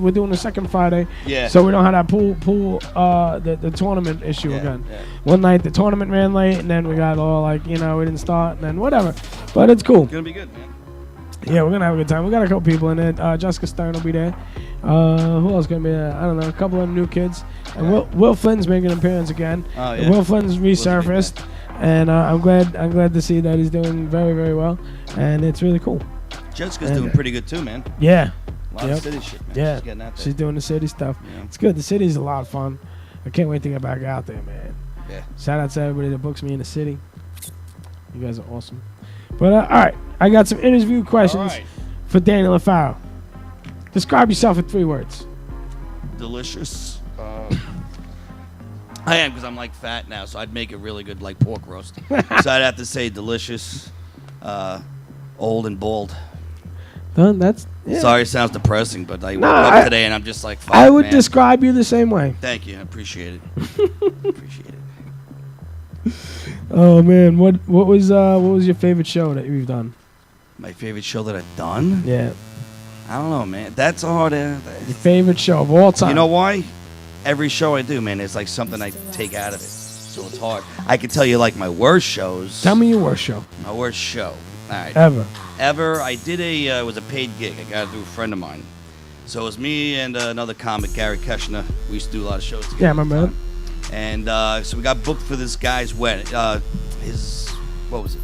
we're doing the second Friday. Yeah. So we don't have that the tournament issue Yeah, again. yeah. One night the tournament ran late, and then we got all we didn't start, and then whatever. But it's cool. It's gonna be good, man. Yeah, we're gonna have a good time. We got a couple people in it. Jessica Stern will be there. Who else gonna be there? I don't know. A couple of new kids. And Will Flynn's making an appearance again. Oh, yeah. Will Flynn's resurfaced, and I'm glad to see that he's doing very, very well, and it's really cool. Jessica's And, doing pretty good too, man. Yeah. A lot of city shit, man. Yeah. She's getting out there. She's doing the city stuff. Yeah. It's good. The city's a lot of fun. I can't wait to get back out there, man. Yeah. Shout out to everybody that books me in the city. You guys are awesome. But all right, I got some interview questions All right. for Danny Lofaro. Describe yourself in 3 words. Delicious. I am, because I'm fat now, so I'd make a really good pork roast. So I'd have to say delicious, old and bald. That's yeah. Sorry, it sounds depressing, but I woke Nah, up today and I'm just like, fuck, I would man. describe you the same way. Thank you, I appreciate it. Appreciate it. Oh man, what was your favorite show that you've done? My favorite show that I've done? Yeah, I don't know, man. That's hard. your favorite show of all time. You know why? Every show I do, man, it's something I take out of it. So it's hard. I can tell you my worst shows. Tell me your worst show My worst show. All right. ever. I did it was a paid gig. I got it through a friend of mine. So it was me and another comic, Gary Keshner. We used to do a lot of shows together. Yeah, I remember that. And so we got booked for this guy's wedding. His, what was it?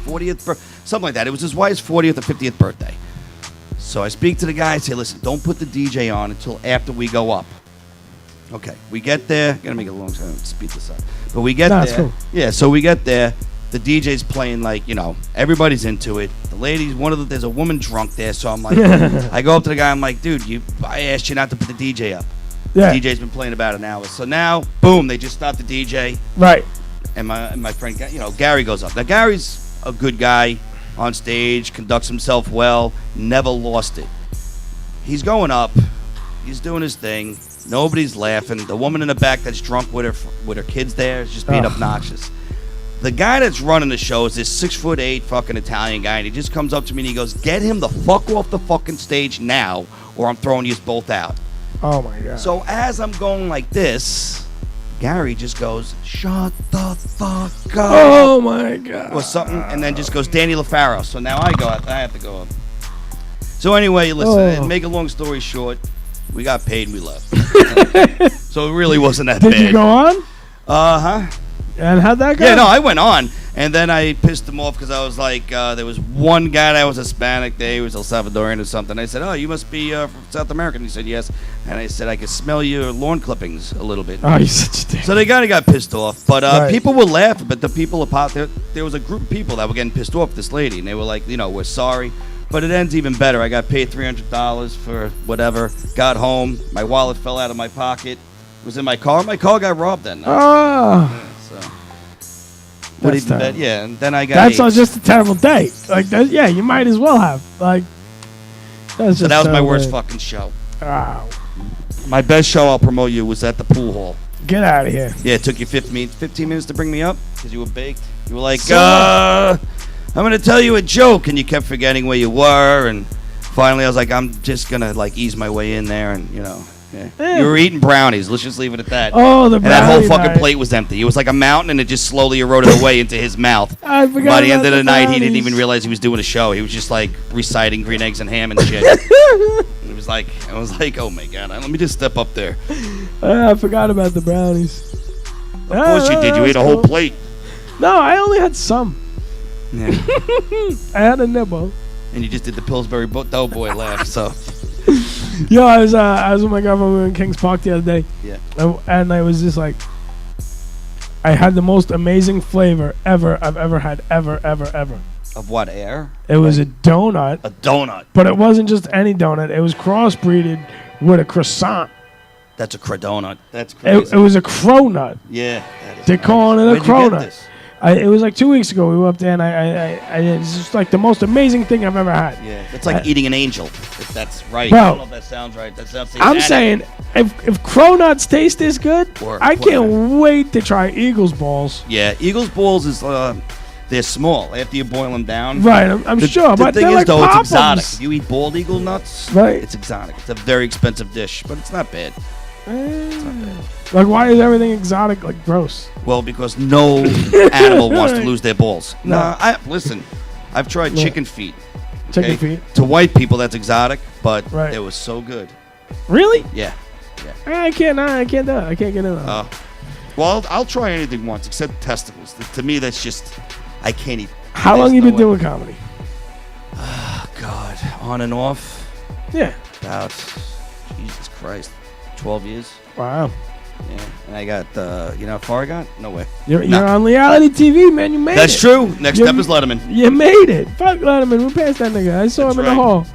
40th birthday? Something like that. It was his wife's 40th or 50th birthday. So I speak to the guy and say, listen, don't put the DJ on until after we go up. Okay, we get there. Gotta make it a long time to speed this up. But we get there. It's cool. Yeah, so we get there. The DJ's playing everybody's into it. The ladies, there's a woman drunk there, so I'm like, I go up to the guy, I'm like, dude, I asked you not to put the DJ up. Yeah. The DJ's been playing about an hour. So now, boom, they just stopped the DJ. Right. And my friend, Gary goes up. Now, Gary's a good guy on stage, conducts himself well, never lost it. He's going up. He's doing his thing. Nobody's laughing. The woman in the back that's drunk with her kids there is just being obnoxious. The guy that's running the show is this 6'8" fucking Italian guy, and he just comes up to me and he goes, "Get him the fuck off the fucking stage now, or I'm throwing you both out." Oh my god. So as I'm going like this, Gary just goes, "Shut the fuck up." Oh my god. Or something, and then just goes, "Danny Lofaro." So now I have to go up. So anyway, listen, make a long story short, we got paid and we left. So it really wasn't that bad. Did you go on? Uh-huh. And how'd that go? Yeah, no, I went on, and then I pissed him off because I was like, there was one guy that was Hispanic, he was El Salvadorian or something. I said, "Oh, you must be from South America." And he said, "Yes." And I said, "I could smell your lawn clippings a little bit." Oh, you're such a dick. So they kind of got pissed off, but Right. people were laughing. But the people there was a group of people that were getting pissed off at this lady, and they were like, "We're sorry." But it ends even better. I got paid $300 for whatever. Got home, my wallet fell out of my pocket. It was in my car. My car got robbed that night. Oh. So. What That's even terrible. yeah, and then I got. That's all just a terrible day. Like that, yeah, you might as well have. Like that's So just that was my so worst weird. fucking show. Wow. My best show, I'll promote you, was at the pool hall. Get out of here. Yeah, it took you 15 minutes to bring me up because you were baked. You were like, So- I'm going to tell you a joke. And you kept forgetting where you were. And finally, I was like, I'm just going to ease my way in there. And, yeah. Yeah. You were eating brownies. Let's just leave it at that. Oh, the And that whole brownie fucking night. plate was empty. It was like a mountain, and it just slowly eroded away into his mouth. I forgot By the end about of the night, he didn't brownies. even realize he was doing a show. He was just like reciting green eggs and ham and shit. It was like, I was like, oh my god, let me just step up there. I forgot about the brownies. Of course you did. You ate a whole plate. No, I only had some. Yeah. I had a nibble. And you just did the Pillsbury Doughboy laugh. So Yo, I was with my girlfriend. We were in Kings Park the other day. yeah. And I was just like, I had the most amazing flavor I've ever had, ever. Of what, air? It was a donut, A donut. but it wasn't just any donut. It was crossbreeded with a croissant. That's a crodonut. That's crazy. It was a cronut. Yeah. that is They're calling it a Where'd you get cronut. this? It was like 2 weeks ago. We were up there, and it's just like the most amazing thing I've ever had. Yeah. It's like eating an angel. If that's right. Bro. I don't know if that sounds right. That sounds I'm saying, if cronuts taste this good, Or- I can't wait to try Eagles balls. Yeah. Eagles balls is they're small after you boil them down. Right, I'm sure, The but thing they're is, like though, it's Pop'ems. exotic. If you eat bald eagle nuts, Right. it's exotic. It's a very expensive dish, but it's not bad. Like, why is everything exotic like gross? Well, because no animal wants to lose their balls. No. Nah, listen, I've tried No. chicken feet. Chicken feet. To white people, that's exotic, but Right. it was so good. Really? Yeah. I can't do it. I can't get in on it. Well, I'll try anything once, except testicles. To me, that's just, I can't eat. How long you been doing comedy? Oh, God. On and off? Yeah. About, Jesus Christ, 12 years. Wow. Yeah. And I got, you know how far I got? No way. You're No. on Leigh-Ality TV, man. You made it. That's true. Next You- step is Letterman. You made it. Fuck Letterman. We're past that nigga. I saw That's him in the right. hall.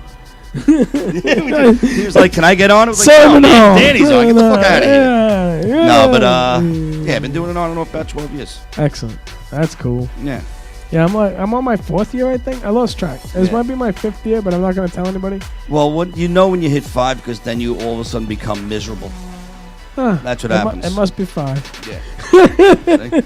He was like, "Can I get on?" I was Saw like, him "No, in the hall. Danny's on. Get the fuck out of here." Yeah, No, but yeah. I've been doing it on and off about 12 years. Excellent. That's cool. Yeah. Yeah, I'm on my 4th year, I think. I lost track. This Yeah. might be my 5th year, but I'm not gonna tell anybody. Well, when you hit 5, because then you all of a sudden become miserable. Huh. That's what It happens. It must be 5. Yeah. See?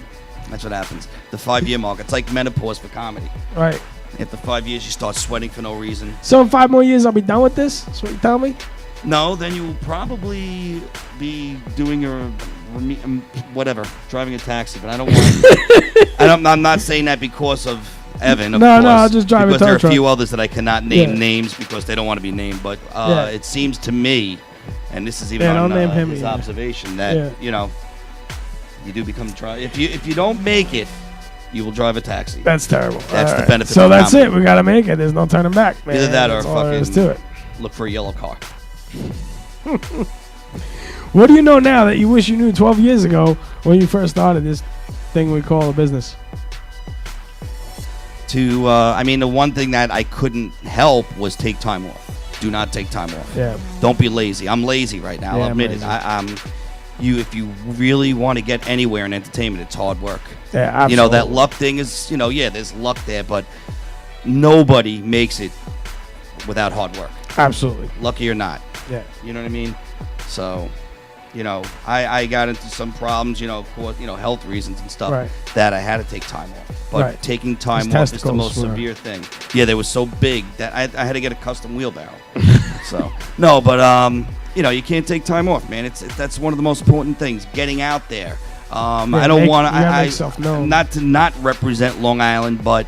That's what happens. The 5-year mark. It's like menopause for comedy. Right. After 5 years, you start sweating for no reason. So in 5 more years, I'll be done with this. That's what you tell me. No, then you will probably be doing your whatever, driving a taxi. But I don't want. I'm not saying that because of Evan. Of No, course, no, I'll just drive a because there are tow a few truck. others that I cannot name Yeah. names because they don't want to be named. But Yeah. it seems to me, and this is even Yeah, on don't name him his either. observation, that Yeah. you do become if you don't make it, you will drive a taxi. That's terrible. That's All the right. benefit So of that's comedy. it. We gotta make it. There's no turning back, man. Either that or That's all there is fucking to it. look for a yellow car. What do you know now that you wish you knew 12 years ago when you first started this thing we call a business? The one thing that I couldn't help was take time off. Do not take time off. Yeah. Don't be lazy. I'm lazy right now. Yeah, I'll I'm admit it. lazy. If you really want to get anywhere in entertainment, it's hard work. Yeah, absolutely. That luck thing is, there's luck there, but nobody makes it without hard work. Absolutely. Lucky or not. Yeah. You know what I mean? So, You know, I got into some problems, you know, of course, you know, health reasons and stuff, Right. that I had to take time off. But Right. taking time His off is the testicles most were- severe thing. Yeah, they were so big that I had to get a custom wheelbarrow. So, no, but, you know, you can't take time off, man. That's one of the most important things, getting out there. I don't want to, not to not represent Long Island, but,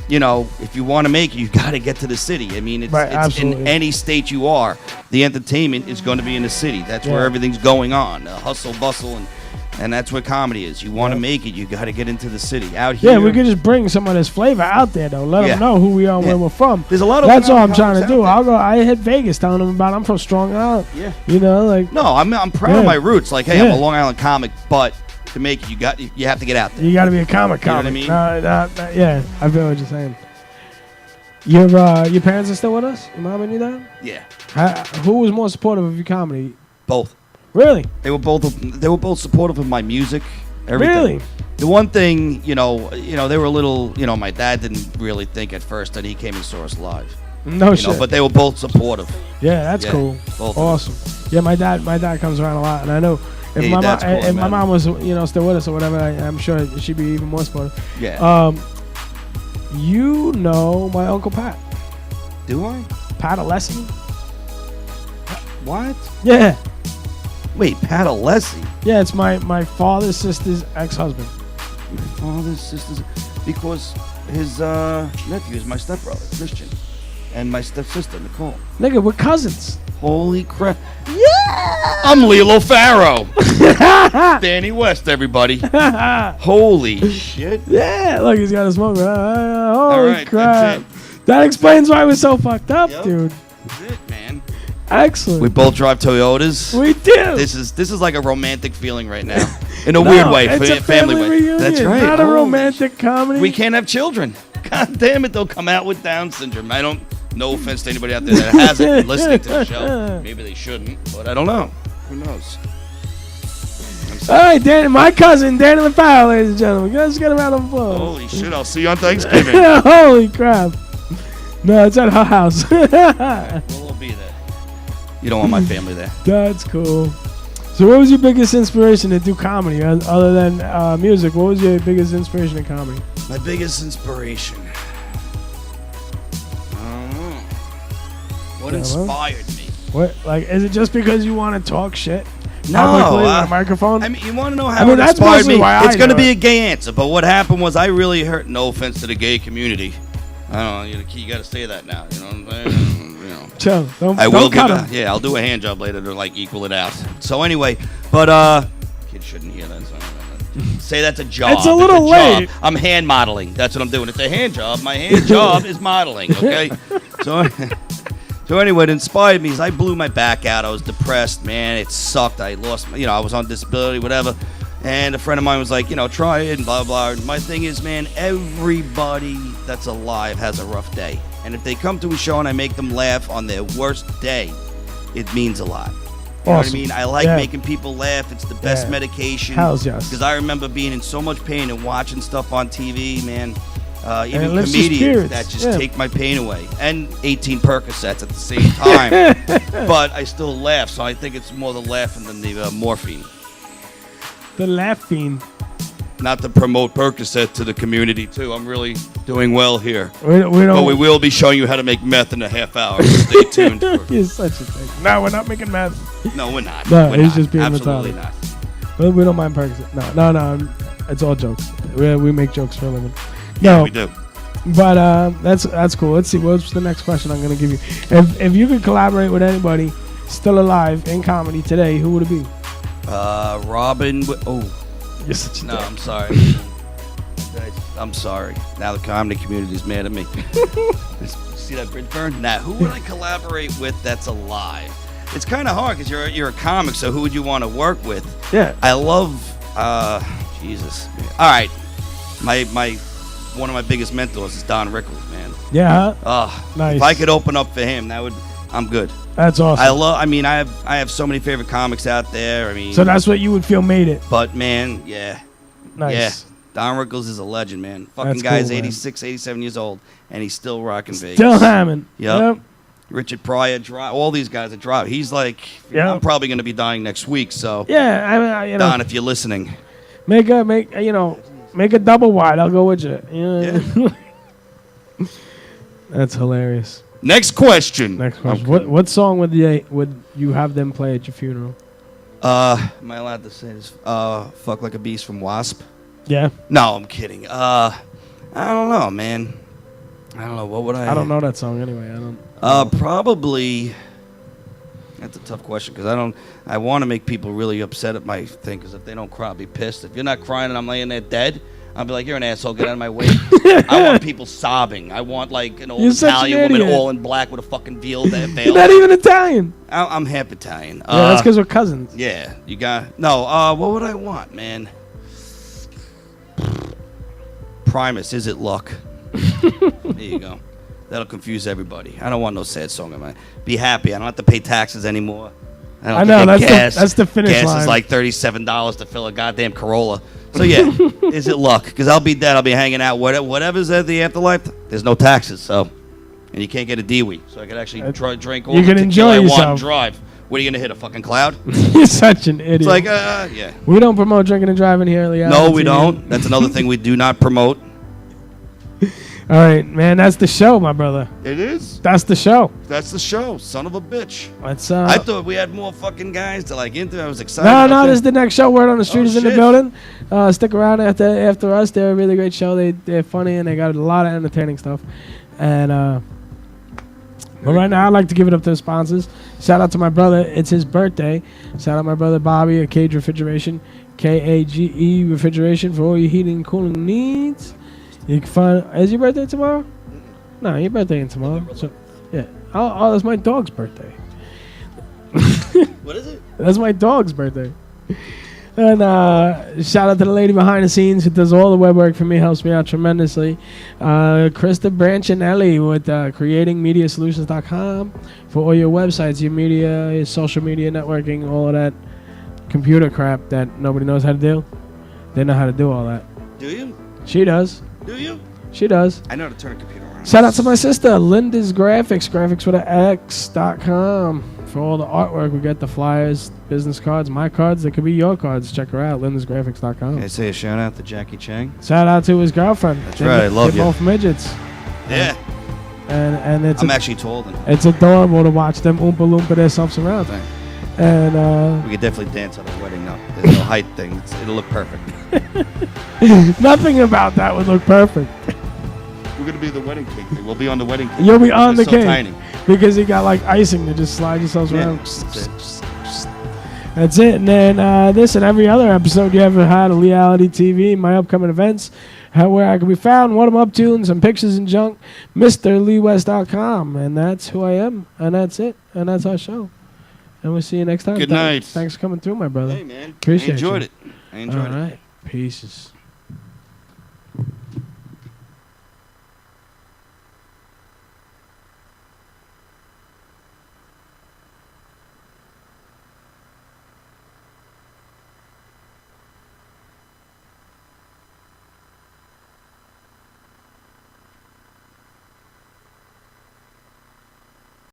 you know, if you want to make it, you got to get to the city. I mean, it's in absolutely. any state you are, the entertainment is going to be in the city. That's where everything's going on, hustle, bustle, and that's where comedy is. You want to make it, you got to get into the city. Out here, Yeah, we could just bring some of this flavor out there, though. Let Yeah. them know who we are and where we're from. There's a lot of That's all Long I'm Island trying to comics do. out there. I hit Vegas telling them about I'm from Strong Island. Yeah. You know, like. No, I'm proud of my roots. Like, hey, I'm Yeah. a Long Island comic, but to make it, you have to get out there. You got to be a comic. You know what I mean? Yeah, I feel what you're saying. Your parents are still with us? Your mom and your dad? Yeah. Who was more supportive of your comedy? Both. Really? They were both supportive of my music. Everything. Really? The one thing, you know, they were a little, you know, my dad didn't really think at first that he came and saw us live. No You shit. know, but they were both supportive. Yeah, that's Yeah, cool. both. Awesome. Yeah, my dad comes around a lot, and I know if Yeah, my that's cool, if my man. mom was still with us or whatever, I'm sure she'd be even more supportive. Yeah. You know my Uncle Pat. Do I? Pat Alessi? What? Yeah. Wait, Pat Alessi? Yeah, it's my father's sister's ex-husband. My father's sister's, because his nephew is my stepbrother, Christian, and my stepsister, Nicole. Nigga, we're cousins. Holy crap. Yeah! I'm Leigh Lofaro. Danny West, everybody. Holy shit. Yeah, look, he's got a smoke. Holy All right, crap. that's That explains why we're so fucked up, dude. That's it, man. Excellent. We both drive Toyotas. We do. This is like a romantic feeling right now. In a weird way. It's a family way. reunion, That's right. not a Holy romantic comedy. We can't have children. God damn it, they'll come out with Down syndrome. I don't, no offense to anybody out there that has it listening to the show. Maybe they shouldn't, but I don't know. Who knows? All right, Danny, my cousin, Danny Lofaro, ladies and gentlemen. Let's get him out of the floor. Holy shit, I'll see you on Thanksgiving. Holy crap. No, it's at her house. We'll be there. You don't want my family there. That's cool. So what was your biggest inspiration to do comedy? Other than music, what was your biggest inspiration in comedy? My biggest inspiration. I don't know. What inspired me? What, like, is it just because you want to talk shit? No, publicly on a microphone. I mean, you want to know how I mean, it that's inspired mostly me? why It's I going to do be it. a gay answer, but what happened was I really hurt. No offense to the gay community. I don't know. You got to say that now. You know what I'm saying? You know. Chill. Don't Cut cut him. Yeah, I'll do a hand job later to like equal it out. So anyway, but kids shouldn't hear that. So say that's a job. It's a little late. Job. I'm hand modeling. That's what I'm doing. It's a hand job. My hand job is modeling. Okay. So anyway, it inspired me is I blew my back out. I was depressed, man. It sucked. I lost, I was on disability, whatever. And a friend of mine was like, try it and blah, blah. And my thing is, man, everybody that's alive has a rough day. And if they come to a show and I make them laugh on their worst day, it means a lot. You know what I mean? I like making people laugh. It's the best medication. Hells yes. Because I remember being in so much pain and watching stuff on TV, man. Even it lifts your comedians spirits. that just take my pain away. And 18 Percocets at the same time. But I still laugh, so I think it's more the laughing than the morphine. The laughing. Not to promote Percocet to the community, too. I'm really doing well here. We don't. But we will be showing you how to make meth in a half hour. Stay tuned. You're such a thing. No, we're not making meth. No, we're not. No, we're he's not. just being Absolutely retarded. not. We don't mind Percocet. No. It's all jokes. We make jokes for a living. Yeah, No, we do. but that's cool. Let's see. What's the next question I'm gonna give you? If you could collaborate with anybody still alive in comedy today, who would it be? Robin. You're such a No, dick. I'm sorry. I'm sorry. Now the comedy community's mad at me. See that bridge burn? Now, who would I collaborate with that's alive? It's kind of hard because you're a comic, so who would you want to work with? Yeah. I love, Jesus. All right. One of my biggest mentors is Don Rickles, man. Yeah. Nice. If I could open up for him, I'm good. That's awesome. I have so many favorite comics out there. I mean, So that's what you would feel made it. but man, yeah. Nice. Yeah. Don Rickles is a legend, man. Fucking That's guy's cool, man. 86, 87 years old, and he's still rocking Vegas. Still hamming. Yep. Richard Pryor, all these guys that drive. He's like, Yeah. I'm probably going to be dying next week. So, Yeah, I mean, Don, if you're listening, make a double wide. I'll go with you. Yeah. That's hilarious. Next question. Next question. What song would you have them play at your funeral? Am I allowed to say this? Fuck Like a Beast from Wasp. Yeah. No, I'm kidding. I don't know, man. I don't know. What would I? I don't know that song anyway. I don't. Probably. That's a tough question because I want to make people really upset at my thing because if they don't cry, I'll be pissed. If you're not crying and I'm laying there dead, I'll be like, you're an asshole. Get out of my way. I want people sobbing. I want like an old Italian woman all in black with a fucking veil. You're not even Italian. I'm half Italian. Yeah, that's because we're cousins. Yeah, you got no. What would I want, man? Primus, Is It Luck? There you go. That'll confuse everybody. I don't want no sad song. Be happy. I don't have to pay taxes anymore. I know that's the finish line. Gas is like $37 to fill a goddamn Corolla. So yeah, Is It Luck? Because I'll be dead. I'll be hanging out. Whatever's at the afterlife, there's no taxes. So, and you can't get a Dewey. So I could actually drink all you the can tequila enjoy I want yourself. and drive. What are you gonna hit? A fucking cloud? You're such an idiot. It's like yeah. We don't promote drinking and driving here, Leigh-Ality No, we TV. don't. That's another thing we do not promote. All right, man. That's the show, my brother. It is. That's the show. That's the show. Son of a bitch. Let's. I thought we had more fucking guys to like into. I was excited. No. This is the next show. Word on the Street is in the building. Stick around after us. They're a really great show. They're funny and they got a lot of entertaining stuff. And but right now, I'd like to give it up to the sponsors. Shout out to my brother. It's his birthday. Shout out my brother Bobby at Cage Refrigeration, KAGE Refrigeration for all your heating and cooling needs. You can find. Is your birthday tomorrow? No, your birthday ain't tomorrow. So, yeah. Oh, that's my dog's birthday. What is it? That's my dog's birthday. And shout out to the lady behind the scenes who does all the web work for me, helps me out tremendously. Krista Branchinelli with creatingmediasolutions.com for all your websites, your media, your social media networking, all of that computer crap that nobody knows how to do. They know how to do all that. Do you? She does. Do you? She does. I know how to turn a computer on. Shout out to my sister, Linda's Graphics with an X.com. For all the artwork, we got the flyers, business cards, my cards. They could be your cards. Check her out, lindasgraphics.com. Can I say a shout out to Jackie Chang? Shout out to his girlfriend. That's right, I love They're you. both midgets. Yeah. And it's I'm actually taller than it's adorable to watch them oompa loompa themselves around. Thanks. And we could definitely dance at a wedding. No, there's no height thing. It'll look perfect. nothing about that would look perfect. We're gonna be the wedding cake thing. We'll be on the wedding cake. You'll be on the so cake tiny. because you got like icing to just slide yourselves Yeah, around. that's it. That's it. And then this and every other episode you ever had of Leigh-Ality TV, my upcoming events, where I can be found, what I'm up to, and some pictures and junk, MrLeeWest.com. And that's who I am. And that's it. And that's our show. And we'll see you next time. Good night. Thanks for coming through, my brother. Hey, man. Appreciate I enjoyed you. it. I enjoyed it. All right. Pieces.